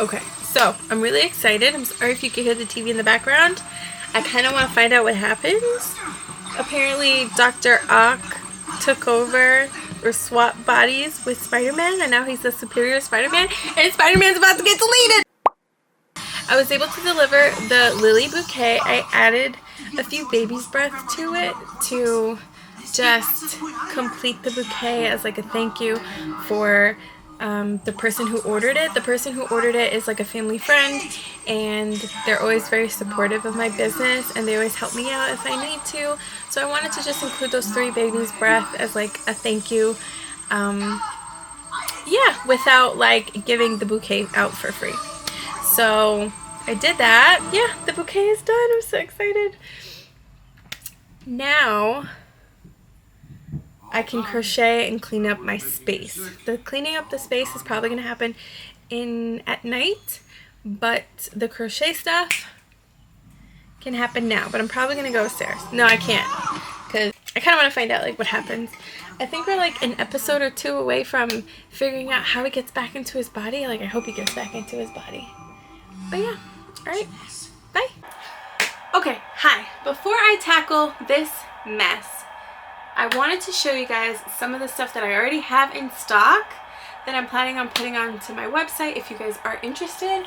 Okay, so I'm really excited. I'm sorry if you can hear the TV in the background. I kind of want to find out what happens. Apparently, Dr. Ock took over or swapped bodies with Spider-Man, and now he's the superior Spider-Man, and Spider-Man's about to get deleted! I was able to deliver the lily bouquet. I added a few baby's breath to it to just complete the bouquet as like a thank you for the person who ordered it. The person who ordered it is like a family friend, and they're always very supportive of my business, and they always help me out if I need to. So I wanted to just include those 3 babies' breath as like a thank you. Yeah, without like giving the bouquet out for free. So I did that. Yeah, the bouquet is done. I'm so excited. Now I can crochet and clean up my space. The cleaning up the space is probably going to happen at night, but the crochet stuff can happen now. But I'm probably going to go upstairs. No, I can't, because I kind of want to find out like what happens. I think we're like an episode or 2 away from figuring out how he gets back into his body. Like, I hope he gets back into his body. But yeah, alright, bye. Okay, hi. Before I tackle this mess, I wanted to show you guys some of the stuff that I already have in stock that I'm planning on putting onto my website if you guys are interested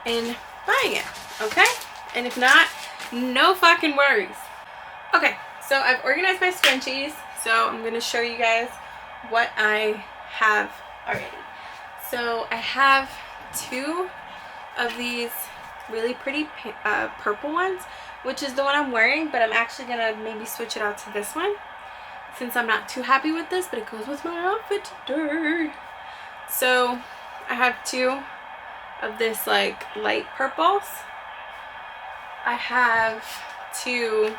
in buying it, okay? And if not, no fucking worries. Okay, so I've organized my scrunchies, so I'm going to show you guys what I have already. So I have 2 of these really pretty purple ones, which is the one I'm wearing, but I'm actually going to maybe switch it out to this one, since I'm not too happy with this, but it goes with my outfit today. So I have 2 of this like light purples. I have 2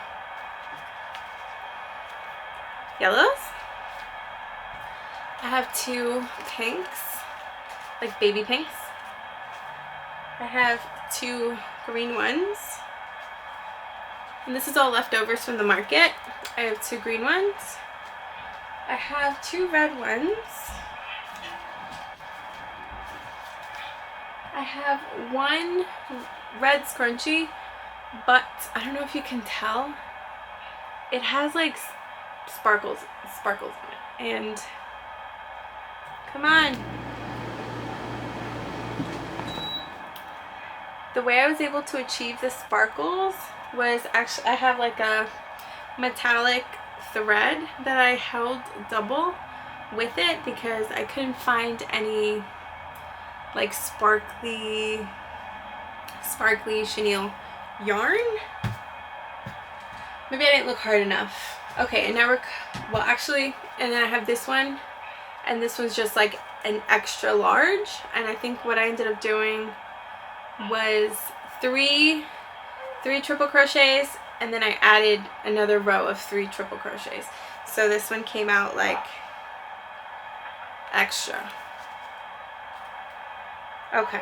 yellows. I have 2 pinks, like baby pinks. I have 2 green ones. And this is all leftovers from the market. I have 2 green ones. I have 2 red ones. I have 1 red scrunchie, but I don't know if you can tell. It has like sparkles on it. And come on. The way I was able to achieve the sparkles was actually, I have like a metallic thread that I held double with it because I couldn't find any like sparkly chenille yarn. Maybe I didn't look hard enough. Okay, and now well actually, and then I have this one, and this one's just like an extra large, and I think what I ended up doing was 3 triple crochets, and then I added another row of 3 triple crochets. So this one came out like extra. Okay.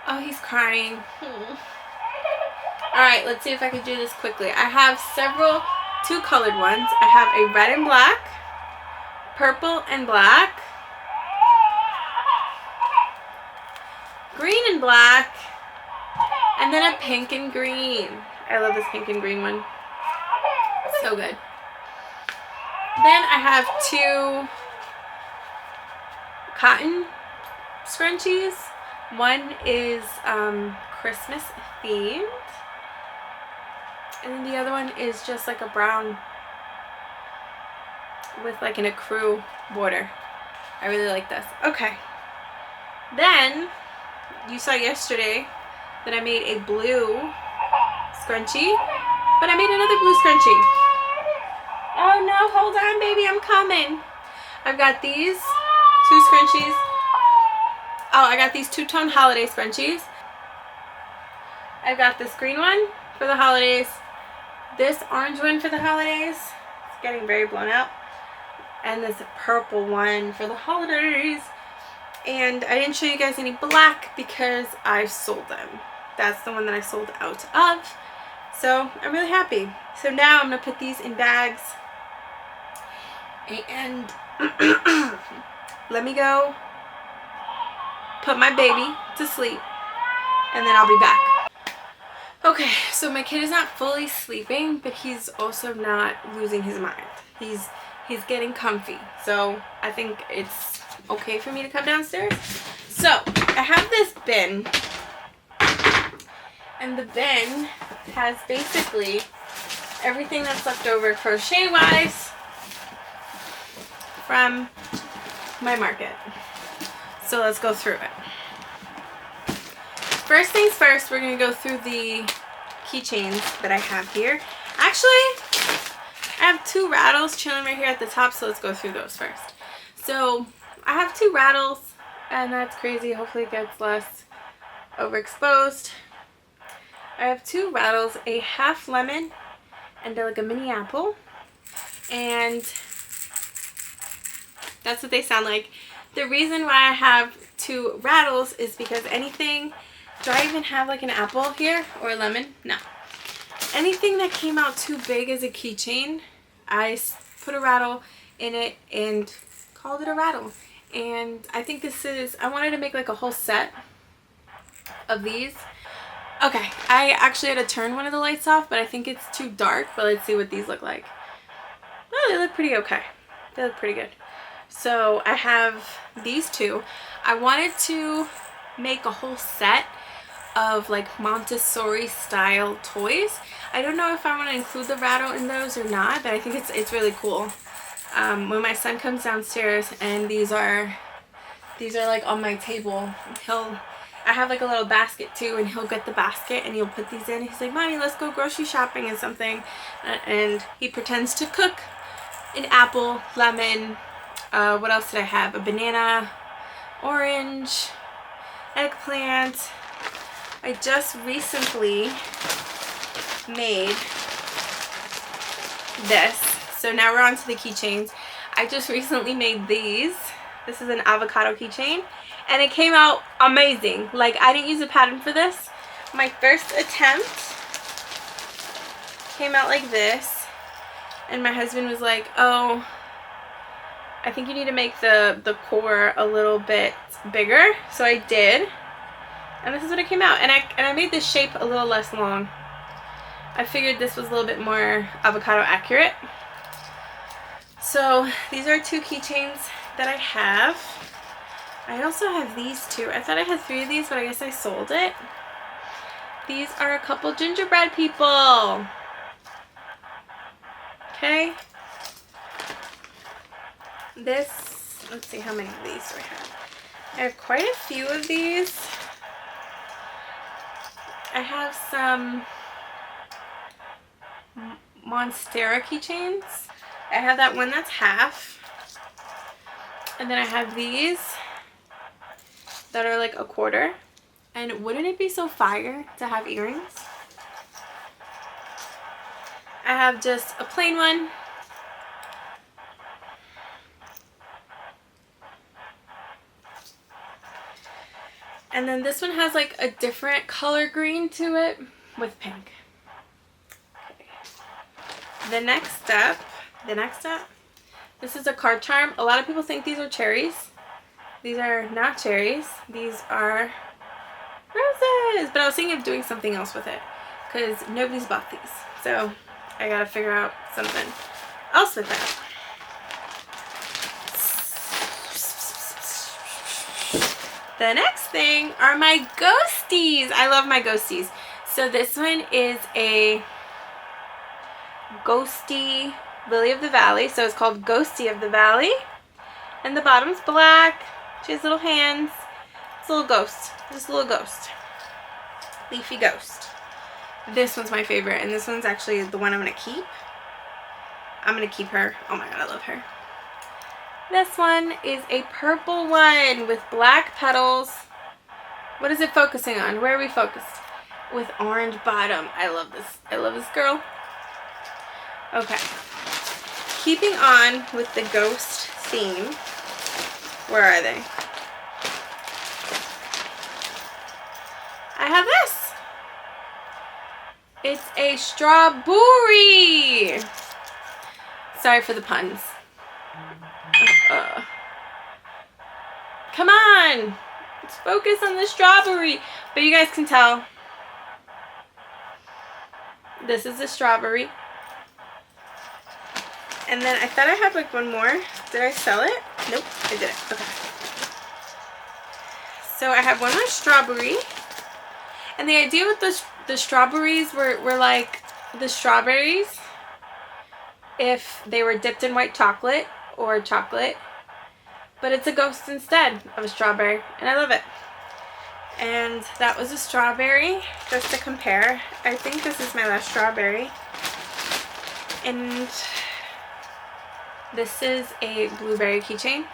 Oh, he's crying. Alright, let's see if I can do this quickly. I have 2 colored ones. I have a red and black, purple and black, green and black, and then a pink and green. I love this pink and green one. So good. Then I have 2 cotton scrunchies. One is Christmas themed, and then the other one is just like a brown with like an ecru border. I really like this. Okay. Then you saw yesterday that I made a blue scrunchie, but I made another blue scrunchie. Oh no, hold on baby, I'm coming. I've got these 2 scrunchies. Oh, I got these 2-tone holiday scrunchies. I've got this green one for the holidays, this orange one for the holidays, it's getting very blown out, and this purple one for the holidays. And I didn't show you guys any black because I sold them. That's the one that I sold out of. So I'm really happy. So now I'm going to put these in bags. And let me go put my baby to sleep, and then I'll be back. Okay, so my kid is not fully sleeping, but he's also not losing his mind. He's getting comfy, so I think it's okay for me to come downstairs. So I have this bin, and the bin has basically everything that's left over crochet wise from my market. So let's go through it. First things first, we're going to go through the keychains that I have here. Actually, I have 2 rattles chilling right here at the top, so let's go through those first. So I have 2 rattles, and that's crazy. Hopefully it gets less overexposed. I have 2 rattles, a half lemon and like a mini apple, and that's what they sound like. The reason why I have 2 rattles is because anything, do I even have like an apple here or a lemon? No. Anything that came out too big as a keychain, I put a rattle in it and called it a rattle. And I think this is, I wanted to make like a whole set of these. Okay, I actually had to turn one of the lights off, but I think it's too dark. But let's see what these look like. Oh, they look pretty okay. They look pretty good. So I have these 2. I wanted to make a whole set of like Montessori style toys. I don't know if I want to include the rattle in those or not, but I think it's really cool. When my son comes downstairs and these are like on my table, I have like a little basket too, and he'll get the basket and he'll put these in. He's like, "Mommy, let's go grocery shopping and something," and he pretends to cook an apple, lemon, what else did I have? A banana, orange, eggplant. I just recently made this. So now we're on to the keychains. I just recently made these. This is an avocado keychain, and it came out amazing. Like, I didn't use a pattern for this. My first attempt came out like this, and my husband was like, "Oh, I think you need to make the core a little bit bigger." So I did, and this is what it came out. And I made this shape a little less long. I figured this was a little bit more avocado accurate. So these are 2 keychains that I have. I also have these 2. I thought I had 3 of these, but I guess I sold it. These are a couple gingerbread people. Okay. This, let's see, how many of these do I have? I have quite a few of these. I have some Monstera keychains. I have that one that's half. And then I have these that are like a quarter. And wouldn't it be so fire to have earrings? I have just a plain one. And then this one has like a different color green to it with pink. Okay. The next step, this is a card charm. A lot of people think these are cherries. These are not cherries. These are roses. But I was thinking of doing something else with it because nobody's bought these. So I gotta figure out something else with that. The next thing are my ghosties. I love my ghosties. So this one is a ghosty Lily of the Valley. So it's called Ghosty of the Valley. And the bottom's black. She has little hands. It's a little ghost. Just a little ghost. Leafy ghost. This one's my favorite. And this one's actually the one I'm going to keep. I'm going to keep her. Oh my god, I love her. This one is a purple one with black petals. What is it focusing on? Where are we focused? With orange bottom. I love this. I love this girl. Okay. Keeping on with the ghost theme. Where are they? I have this. It's a strawberry. Sorry for the puns. Come on. Let's focus on the strawberry. But you guys can tell. This is the strawberry. And then I thought I had like one more. Did I sell it? Nope, I didn't. Okay. So I have one more strawberry. And the idea with the strawberries were like the strawberries if they were dipped in white chocolate or chocolate. But it's a ghost instead of a strawberry. And I love it. And that was a strawberry, just to compare. I think this is my last strawberry. And this is a blueberry keychain.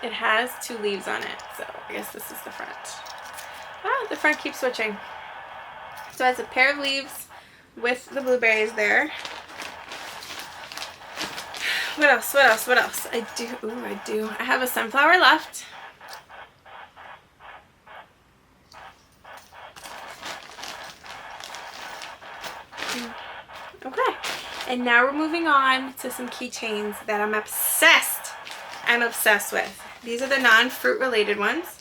It has 2 leaves on it, so I guess this is the front. Ah, the front keeps switching. So it has a pair of leaves with the blueberries there. What else? What else? What else? I do. I have a sunflower left. Okay. And now we're moving on to some keychains that I'm obsessed with. These are the non-fruit related ones.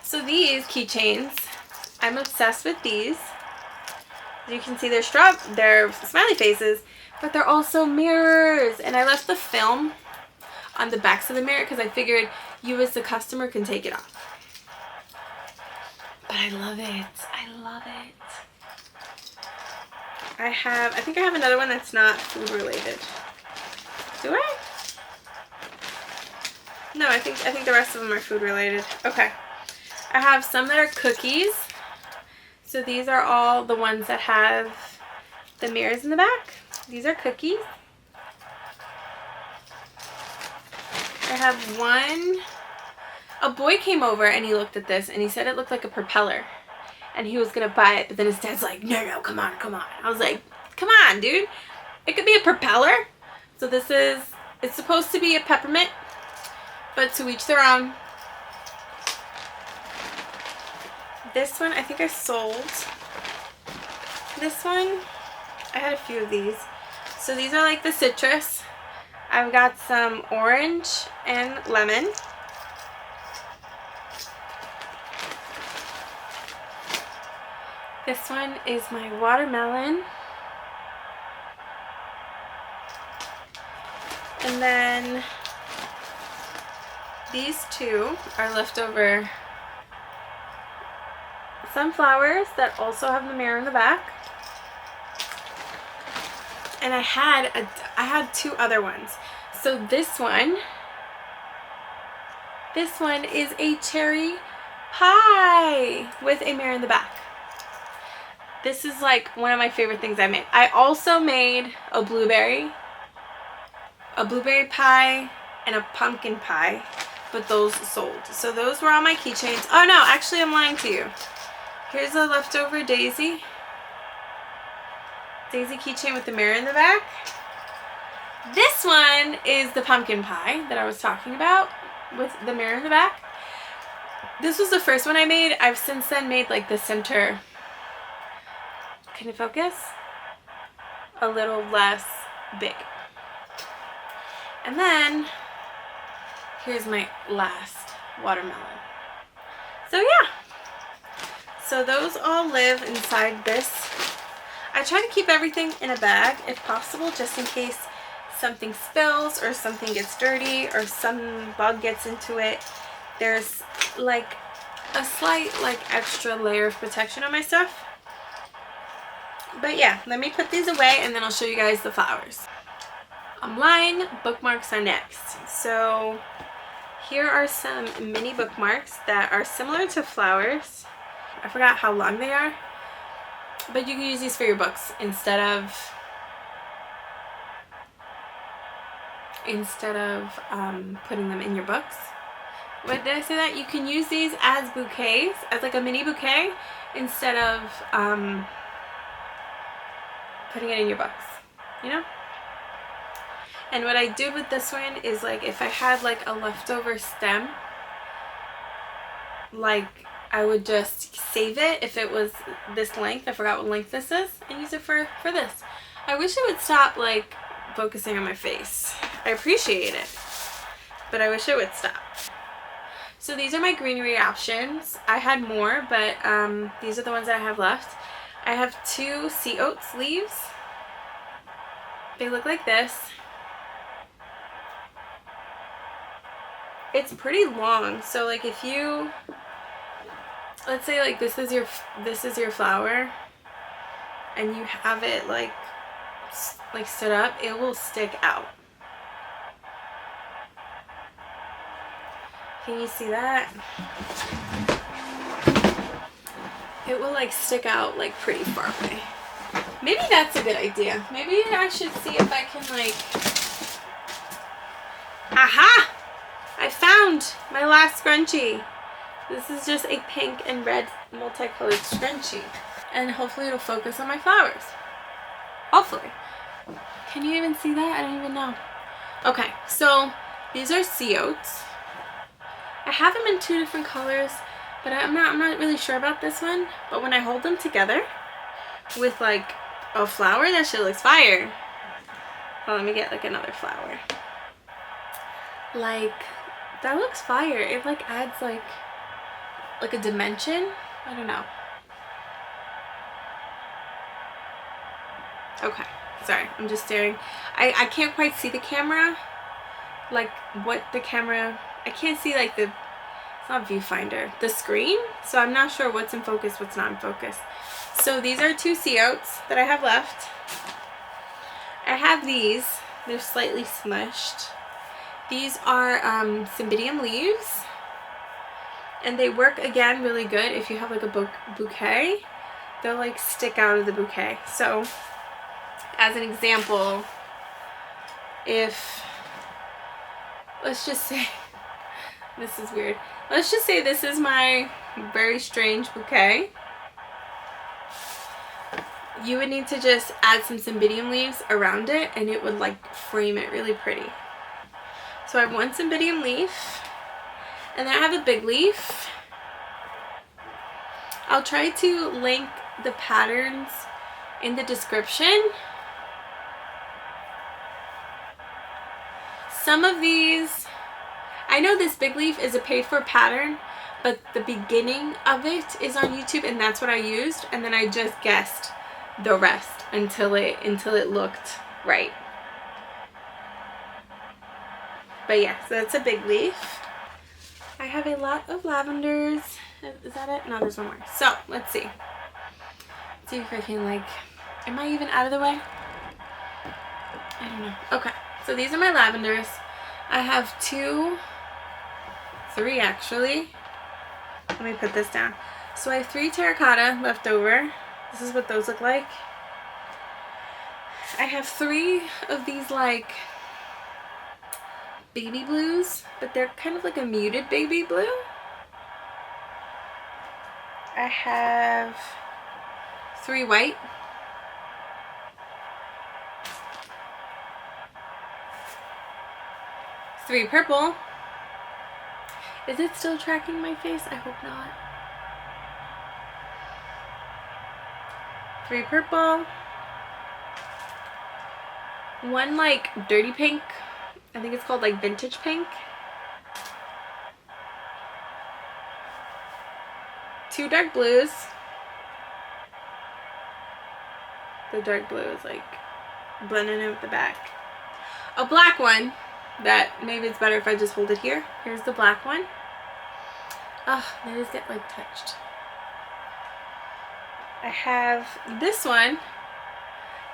So these keychains, I'm obsessed with these. As you can see, they're smiley faces, but they're also mirrors. And I left the film on the backs of the mirror because I figured you as the customer can take it off. But I love it. I love it. I think I have another one that's not food related. Do I? No, I think the rest of them are food related. Okay. I have some that are cookies. So these are all the ones that have the mirrors in the back. These are cookies. I have one. A boy came over and he looked at this and he said it looked like a propeller. And he was going to buy it, but then his dad's like, no, come on. I was like, come on, dude. It could be a propeller. So it's supposed to be a peppermint, but to each their own. This one, I think I sold. This one, I had a few of these. So these are like the citrus. I've got some orange and lemon. This one is my watermelon. And then these two are leftover sunflowers that also have the mirror in the back. And I had 2 other ones. So this one is a cherry pie with a mirror in the back. This is like one of my favorite things I made. I also made a blueberry pie, and a pumpkin pie, but those sold. So those were on my keychains. Oh no, actually I'm lying to you. Here's a leftover daisy keychain with the mirror in the back. This one is the pumpkin pie that I was talking about with the mirror in the back. This was the first one I made. I've since then made like the center, can you focus? A little less big. And then here's my last watermelon. So yeah. So those all live inside this. I try to keep everything in a bag if possible, just in case something spills or something gets dirty or some bug gets into it. There's like a slight extra layer of protection on my stuff. But yeah, let me put these away and then I'll show you guys the flowers. I'm lying, bookmarks are next. So here are some mini bookmarks that are similar to flowers. I forgot how long they are, but you can use these for your books instead of putting them in your books. What did I say that? You can use these as bouquets, as like a mini bouquet, instead of putting it in your books, you know? And what I did with this one is, like, if I had like a leftover stem, like I would just save it if it was this length. I forgot what length this is, and use it for this. I wish it would stop like focusing on my face. I appreciate it, but I wish it would stop. So these are my greenery options. I had more, but these are the ones that I have left. I have 2 sea oats leaves. They look like this. It's pretty long, so like if you, let's say like this is your flower and you have it like stood up, it will stick out. Can you see that? It will like stick out like pretty far away. Maybe that's a good idea. Maybe I should see if I can like, aha! I found my last scrunchie. This is just a pink and red multicolored scrunchie. And hopefully it'll focus on my flowers. Hopefully. Can you even see that? I don't even know. Okay, so these are sea oats. I have them in 2 different colors, but I'm not really sure about this one. But when I hold them together with like a flower, that shit looks fire. Well, let me get like another flower. Like, that looks fire. It like adds like a dimension. I don't know. Okay, sorry, I'm just staring. I can't quite see the camera, like what the camera, I can't see like the, it's not viewfinder, the screen, so I'm not sure what's in focus, what's not in focus. So these are 2 sea oats that I have left. I have these, they're slightly smushed. These are cymbidium leaves, and they work again really good if you have like a bouquet. They'll like stick out of the bouquet. So as an example, if, let's just say, this is weird. Let's just say this is my very strange bouquet. You would need to just add some cymbidium leaves around it and it would like frame it really pretty. So I have 1 cymbidium leaf, and then I have a big leaf. I'll try to link the patterns in the description. Some of these, I know this big leaf is a paid for pattern, but the beginning of it is on YouTube and that's what I used, and then I just guessed the rest until it looked right. But yeah, so that's a big leaf. I have a lot of lavenders. Is that it? No, there's one more. So let's see. Let's see if I can like, am I even out of the way? I don't know. Okay, so these are my lavenders. I have 3 actually. Let me put this down. So I have 3 terracotta left over. This is what those look like. I have 3 of these like baby blues, but they're kind of like a muted baby blue. I have 3 white. Three purple. Is it still tracking my face? I hope not. 3 purple. 1 like dirty pink. I think it's called like vintage pink. 2 dark blues. The dark blue is like blending in with the back. A black one that maybe it's better if I just hold it here. Here's the black one. Oh, they just get like touched. I have this one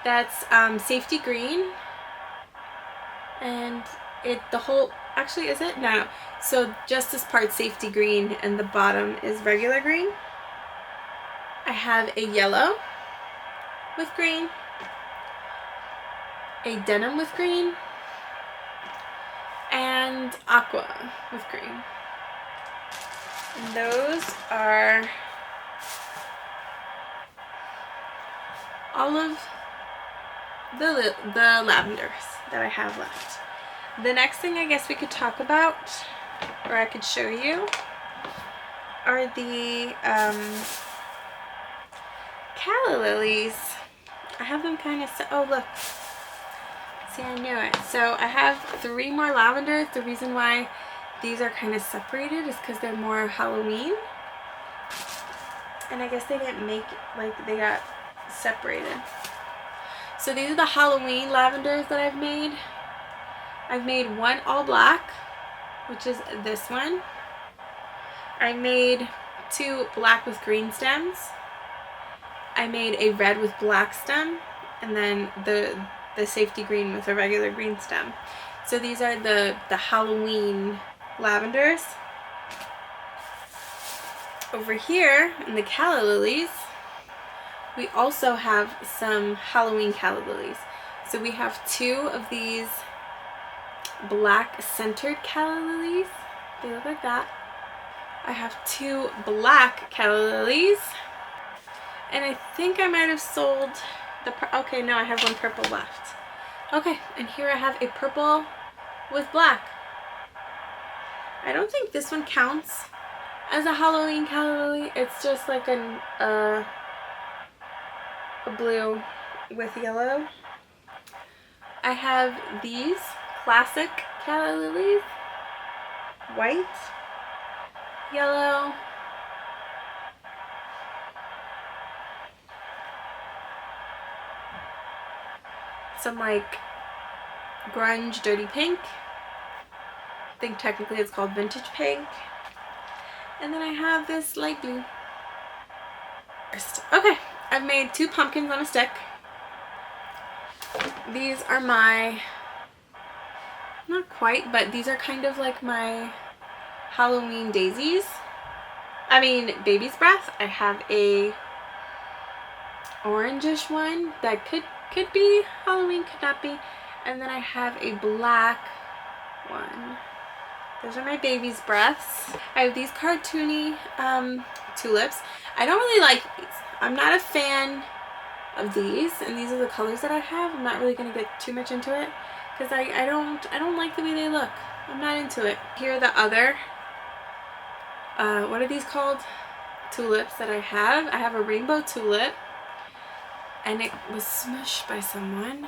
that's safety green, and the whole, actually is it? No. So just this part safety green and the bottom is regular green. I have a yellow with green, a denim with green, and aqua with green. And those are all of the lavenders that I have left. The next thing I guess we could talk about, or I could show you, are the calla lilies. I have them kind of, oh look, See, I knew it. So I have 3 more lavenders. The reason why these are kind of separated is because they're more Halloween. And I guess they didn't make it, like they got separated. So these are the Halloween lavenders that I've made. I've made one all black, which is this one. I made 2 black with green stems. I made a red with black stem, and then the safety green with a regular green stem. So these are the Halloween lavenders. Over here in the calla lilies, we also have some Halloween calla lilies. So we have 2 of these black centered calla lilies. They look like that. I have 2 black calla lilies. And I think I might have sold the, okay, no, I have 1 purple left. Okay, and here I have a purple with black. I don't think this one counts as a Halloween calla lily. It's just like a blue with yellow. I have these classic calla lilies, white, yellow, some like grunge dirty pink. I think technically it's called vintage pink. And then I have this light blue. Okay, I've made 2 pumpkins on a stick. These are my, not quite, but these are kind of like my Halloween daisies. I mean, baby's breath. I have a orangish one that could be Halloween, could not be. And then I have a black one. Those are my baby's breaths. I have these cartoony tulips. I don't really like these. I'm not a fan of these, and these are the colors that I have. I'm not really gonna get too much into it because I don't like the way they look. I'm not into it. Here are the other what are these called? Tulips that I have. I have a rainbow tulip, and it was smushed by someone.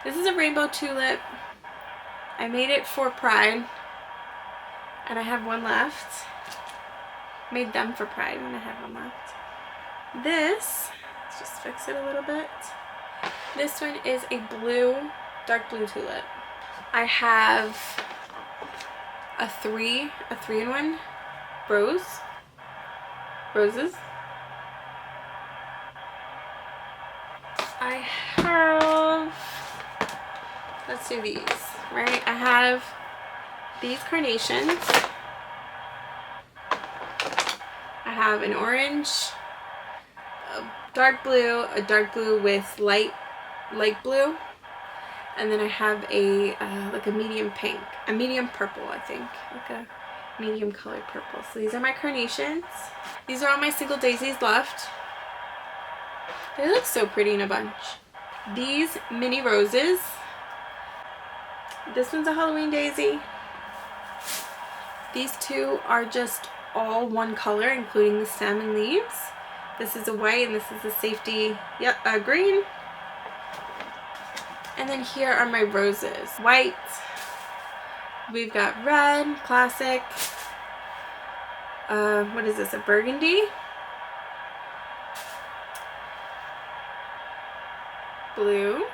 This is a rainbow tulip. I made it for Pride, and I have 1 left. Made them for Pride, and I have 1 left. This, let's just fix it a little bit. This one is a blue, dark blue tulip. I have a 3-in-1 roses. I have, let's do these, right? I have these carnations. I have an orange, a dark blue with light blue, and then I have a like a medium pink, a medium purple, I think, like a medium colored purple. So these are my carnations. These are all my single daisies left. They look so pretty in a bunch. These mini roses. This one's a Halloween daisy. These 2 are just all 1 color, including the stem and leaves. This is a white and this is a safety green. And then here are my roses. White. We've got red, classic. What is this, a burgundy? Blue.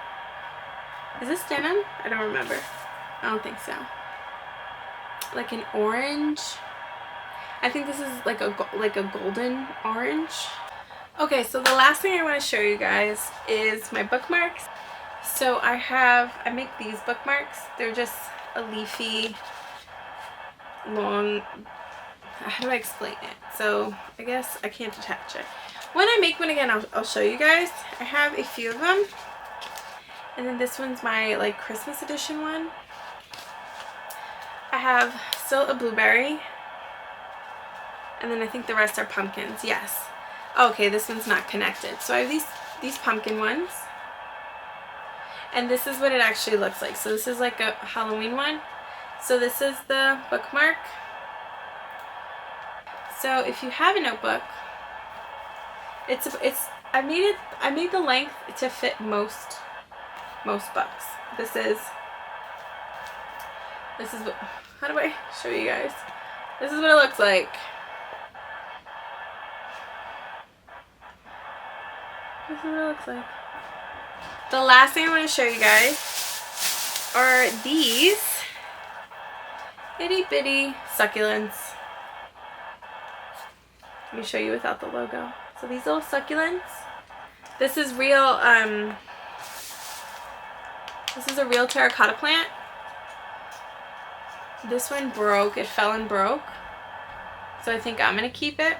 Is this denim? I don't remember. I don't think so. Like an orange. I think this is like a golden orange. Okay, so the last thing I want to show you guys is my bookmarks. So I make these bookmarks. They're just a leafy, long, how do I explain it? So I guess I can't attach it. When I make one again, I'll show you guys. I have a few of them. And then this one's my like Christmas edition one. I have still a blueberry. And then I think the rest are pumpkins. Yes. Okay, this one's not connected. So I have these pumpkin ones. And this is what it actually looks like. So this is like a Halloween one. So this is the bookmark. So if you have a notebook, I made the length to fit most most books. This is what, how do I show you guys? This is what it looks like. This is what it looks like. The last thing I want to show you guys are these itty bitty succulents. Let me show you without the logo. So these little succulents. This is real, this is a real terracotta plant. This one broke, it fell and broke. So I think I'm gonna keep it.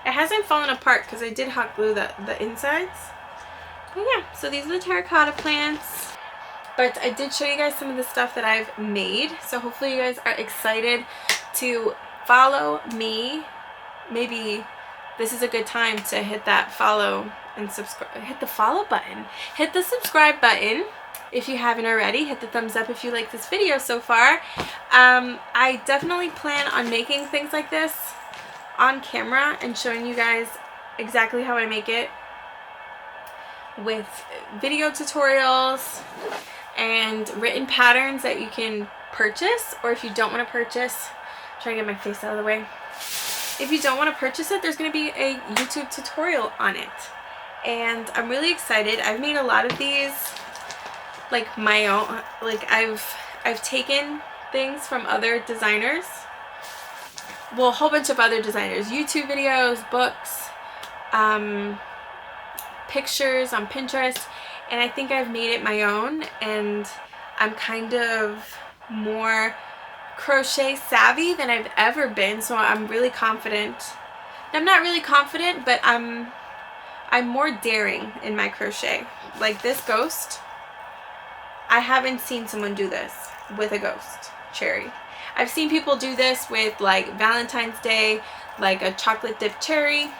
It hasn't fallen apart because I did hot glue the insides. But yeah, so these are the terracotta plants. But I did show you guys some of the stuff that I've made. So hopefully you guys are excited to follow me. Maybe this is a good time to hit that follow and subscribe. Hit the follow button. Hit the subscribe button if you haven't already. Hit the thumbs up if you like this video so far. I definitely plan on making things like this on camera and showing you guys exactly how I make it with video tutorials and written patterns that you can purchase, or if you don't want to purchase, I'm trying to get my face out of the way. If you don't want to purchase it, there's going to be a YouTube tutorial on it. And I'm really excited. I've made a lot of these like my own. Like I've taken things from other designers. Well, a whole bunch of other designers. YouTube videos, books, pictures on Pinterest. And I think I've made it my own. And I'm kind of more crochet savvy than I've ever been, so I'm really confident. I'm not really confident, but I'm more daring in my crochet. Like this ghost, I haven't seen someone do this with a ghost cherry. I've seen people do this with like Valentine's Day, like a chocolate dipped cherry,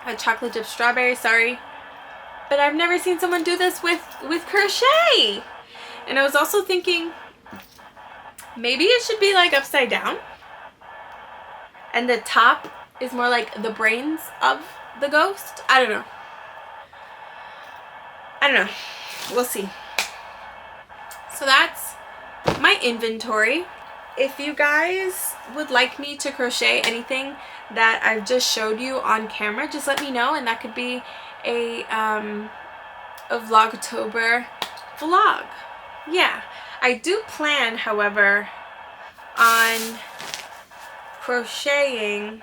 a chocolate dipped strawberry, sorry. But I've never seen someone do this with crochet. And I was also thinking, maybe it should be like upside down. And the top is more like the brains of the ghost. I don't know. I don't know. We'll see. So that's my inventory. If you guys would like me to crochet anything that I've just showed you on camera, just let me know, and that could be a Vlogtober vlog. Yeah. I do plan, however, on crocheting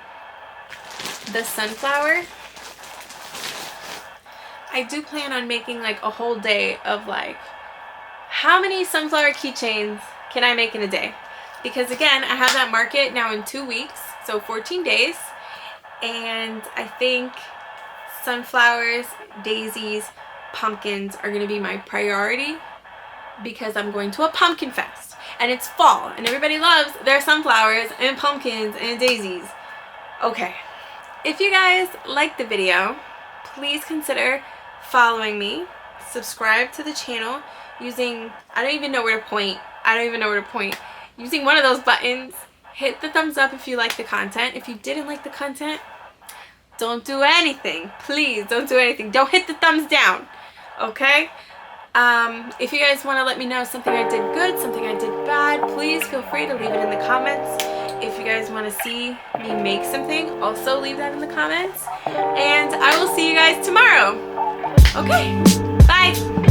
the sunflower. I do plan on making like a whole day of like, how many sunflower keychains can I make in a day? Because again, I have that market now in 2 weeks, so 14 days. And I think sunflowers, daisies, pumpkins are going to be my priority, because I'm going to a pumpkin fest and it's fall and everybody loves their sunflowers and pumpkins and daisies. Okay, if you guys liked the video, please consider following me, subscribe to the channel using, I don't even know where to point, using one of those buttons. Hit the thumbs up if you like the content. If you didn't like the content, don't do anything. Please don't do anything. Don't hit the thumbs down, okay? If you guys want to let me know something I did good, something I did bad, please feel free to leave it in the comments. If you guys want to see me make something, also leave that in the comments. And I will see you guys tomorrow. Okay, bye.